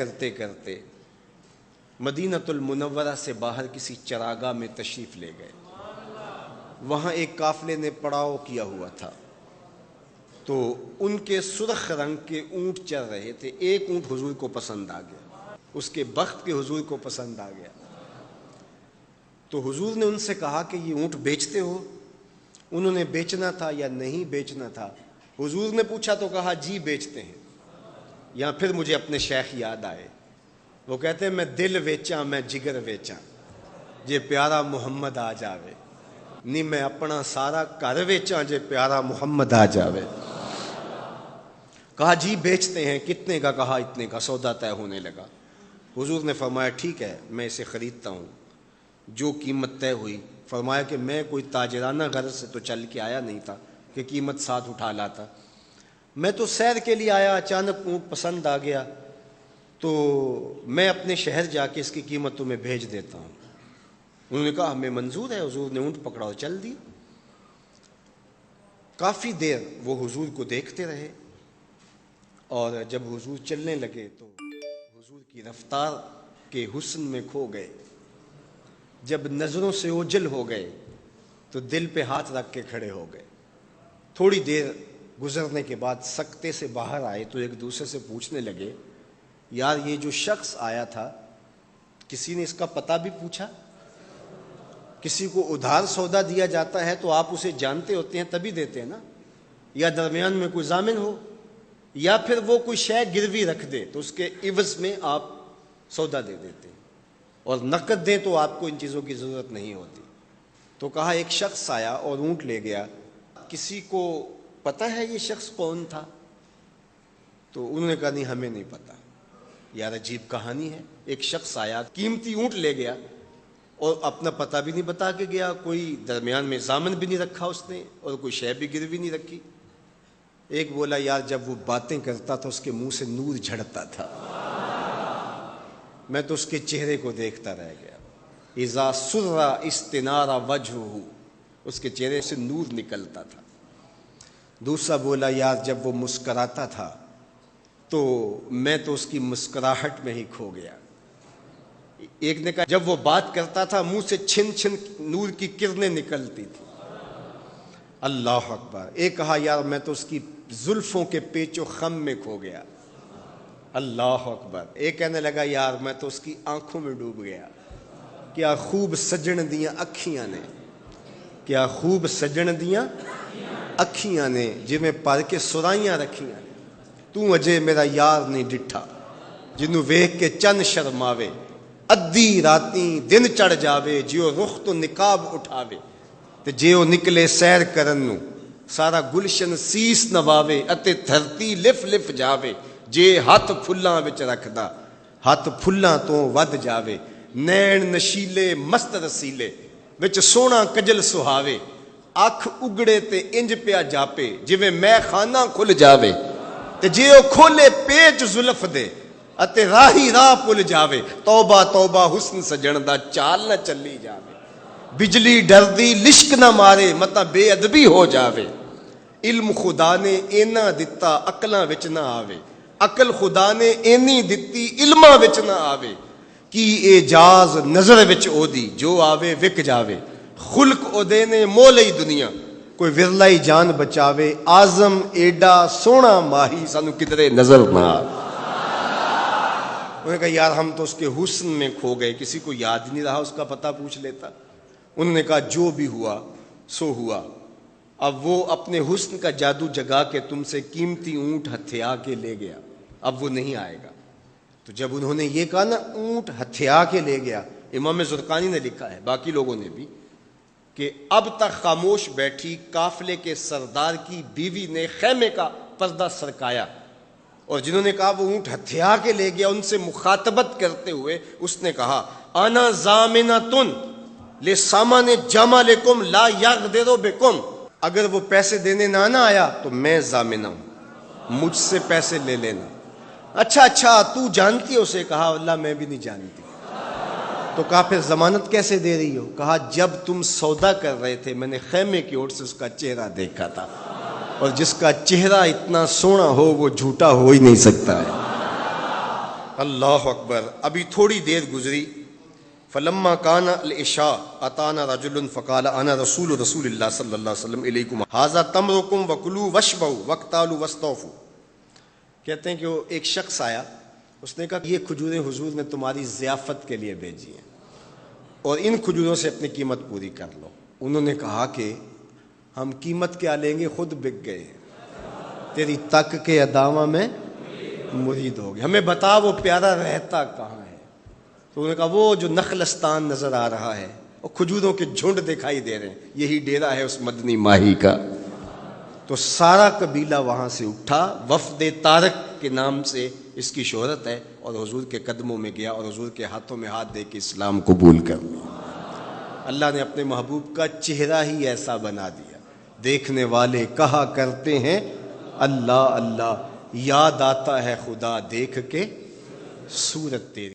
کرتے کرتے مدینۃ المنورہ سے باہر کسی چراگاہ میں تشریف لے گئے۔ وہاں ایک قافلے نے پڑاؤ کیا ہوا تھا، تو ان کے سرخ رنگ کے اونٹ چل رہے تھے۔ ایک اونٹ حضور کو پسند آ گیا، اس کے بخت کے حضور کو پسند آ گیا۔ تو حضور نے ان سے کہا کہ یہ اونٹ بیچتے ہو؟ انہوں نے بیچنا تھا یا نہیں بیچنا تھا؟ حضور نے پوچھا تو کہا جی بیچتے ہیں۔ یا پھر مجھے اپنے شیخ یاد آئے، وہ کہتے ہیں میں دل ویچاں میں جگر ویچاں جے پیارا محمد آ جاوے، نہیں میں اپنا سارا گھر ویچاں جے پیارا محمد آ جاوے۔ کہا جی بیچتے ہیں۔ کتنے کا؟ کہا اتنے کا۔ سودا طے ہونے لگا۔ حضور نے فرمایا ٹھیک ہے میں اسے خریدتا ہوں۔ جو قیمت طے ہوئی، فرمایا کہ میں کوئی تاجرانہ غرض سے تو چل کے آیا نہیں تھا کہ قیمت ساتھ اٹھا لاتا، میں تو سیر کے لیے آیا، اچانک اونٹ پسند آ گیا تو میں اپنے شہر جا کے اس کی قیمت تمہیں بھیج دیتا ہوں۔ انہوں نے کہا ہمیں منظور ہے۔ حضور نے اونٹ پکڑا اور چل دی۔ کافی دیر وہ حضور کو دیکھتے رہے، اور جب حضور چلنے لگے تو حضور کی رفتار کے حسن میں کھو گئے۔ جب نظروں سے اوجھل ہو گئے تو دل پہ ہاتھ رکھ کے کھڑے ہو گئے۔ تھوڑی دیر گزرنے کے بعد سکتے سے باہر آئے تو ایک دوسرے سے پوچھنے لگے یار یہ جو شخص آیا تھا کسی نے اس کا پتہ بھی پوچھا؟ کسی کو ادھار سودا دیا جاتا ہے تو آپ اسے جانتے ہوتے ہیں تبھی دیتے ہیں نا، یا درمیان میں کوئی ضامن ہو، یا پھر وہ کوئی شے گروی رکھ دے تو اس کے عوض میں آپ سودا دے دیتے ہیں، اور نقد دیں تو آپ کو ان چیزوں کی ضرورت نہیں ہوتی۔ تو کہا ایک شخص آیا اور اونٹ لے گیا، کسی کو پتہ ہے یہ شخص کون تھا؟ تو انہوں نے کہا نہیں ہمیں نہیں پتا۔ یار عجیب کہانی ہے، ایک شخص آیا قیمتی اونٹ لے گیا اور اپنا پتہ بھی نہیں بتا کے گیا، کوئی درمیان میں ضامن بھی نہیں رکھا اس نے، اور کوئی شے بھی گروی نہیں رکھی۔ ایک بولا یار جب وہ باتیں کرتا تھا اس کے منہ سے نور جھڑتا تھا، میں تو اس کے چہرے کو دیکھتا رہ گیا۔ اذا سر استنار وجہہ، اس کے چہرے سے نور نکلتا تھا۔ دوسرا بولا یار جب وہ مسکراتا تھا تو میں تو اس کی مسکراہٹ میں ہی کھو گیا۔ ایک نے کہا جب وہ بات کرتا تھا منہ سے چھن چھن نور کی کرنیں نکلتی تھی۔ اللہ اکبر۔ ایک کہا یار میں تو اس کی زلفوں کے پیچ و خم میں کھو گیا۔ اللہ اکبر۔ ایک کہنے لگا یار میں تو اس کی آنکھوں میں ڈوب گیا، کیا خوب سجن دیاں اکھیاں نے، کیا خوب سجن دیاں اکھیاں نے جویں پر کے سرائیاں رکھیاں نے، تو اجے میرا یار نہیں ڈٹھا جنوں ویکھ کے چن شرماوے، ادھی راتیں دن چڑھ جاوے جیو رخ تو نقاب اٹھاوے، تے جیو نکلے سیر کرن نو سارا گلشن سیس نواوے، اتے دھرتی لف لف جاوے جے ہاتھ پھلاں وچ رکھدا ہاتھ پھلاں تو ود جاوے، نین نشیلے مست رسیلے وچ سونا کجل سہاوے، اکھ اگڑے تے انج پیا جاپے جویں میں خانہ کھل جاوے، تے جے او کھولے پیچ زلف دے اتے راہی راہ پل جاوے، توبہ توبہ حسن سجن دا چال نہ چلی جاوے، بجلی ڈردی لشک نہ مارے متا بے ادبی ہو جاوے، علم خدا نے اینا دتا عقلاں وچ نہ آوے، عقل خدا نے اینی دتی علماں وچ نہ آوے، کی اعجاز نظر وچ او دی جو آوے وک جاوے، خلق او دے نے مولئی دنیا کوئی ورلائی جان بچاوے، آزم ایڈا سونا ماہی سانو کدرے نظر نہ آوے۔ انہوں نے کہا یار ہم تو اس کے حسن میں کھو گئے، کسی کو یاد نہیں رہا اس کا پتہ پوچھ لیتا۔ انہوں نے کہا جو بھی ہوا سو ہوا، اب وہ اپنے حسن کا جادو جگا کے تم سے قیمتی اونٹ ہتھیا کے لے گیا، اب وہ نہیں آئے گا۔ تو جب انہوں نے یہ کہا نا اونٹ ہتھیا کے لے گیا، امام زرقانی نے لکھا ہے باقی لوگوں نے بھی کہ اب تک خاموش بیٹھی قافلے کے سردار کی بیوی نے خیمے کا پردہ سرکایا، اور جنہوں نے کہا وہ اونٹ ہتھیا کے لے گیا ان سے مخاطبت کرتے ہوئے اس نے کہا انا ضامنۃ لسامان جمالکم لا یغدر بکم، اگر وہ پیسے دینے نہ آیا تو میں ضامنہ ہوں، مجھ سے پیسے لے لینا۔ اچھا تو جانتی ہے اسے؟ کہا اللہ میں بھی نہیں جانتی۔ تو کہا پھر ضمانت کیسے دے رہی ہو؟ کہا جب تم سودا کر رہے تھے میں نے خیمے کی اوٹ سے اس کا چہرہ دیکھا تھا، اور جس کا چہرہ اتنا سونا ہو وہ جھوٹا ہو ہی نہیں سکتا ہے۔ اللہ اکبر. ابھی تھوڑی دیر گزری. فلما کان العشاء اتانا رجل فقال انا رسول اللہ صلی اللہ علیہ وسلم الیکم ھذا تمرکم وکلوا واشبعوا واقتالوا واستوفوا. کہتے ہیں کہ وہ ایک شخص آیا, اس نے کہا یہ کھجوریں حضور نے تمہاری ضیافت کے لیے بھیجی ہیں اور ان کھجوروں سے اپنی قیمت پوری کر لو. انہوں نے کہا کہ ہم قیمت کیا لیں گے, خود بک گئے, تیری تک کے ادامہ میں مرید ہو گئے, ہمیں بتا وہ پیارا رہتا کہاں ہے. تو انہوں نے کہا وہ جو نخلستان نظر آ رہا ہے, اور کھجوروں کے جھنڈ دکھائی دے رہے ہیں, یہی ڈیرا ہے اس مدنی ماہی کا. تو سارا قبیلہ وہاں سے اٹھا, وفد طارق کے نام سے اس کی شہرت ہے, اور حضور کے قدموں میں گیا اور حضور کے ہاتھوں میں ہاتھ دے کے اسلام قبول کر لیا. اللہ نے اپنے محبوب کا چہرہ ہی ایسا بنا دیا, دیکھنے والے کہا کرتے ہیں اللہ اللہ, یاد آتا ہے خدا دیکھ کے صورت تیری.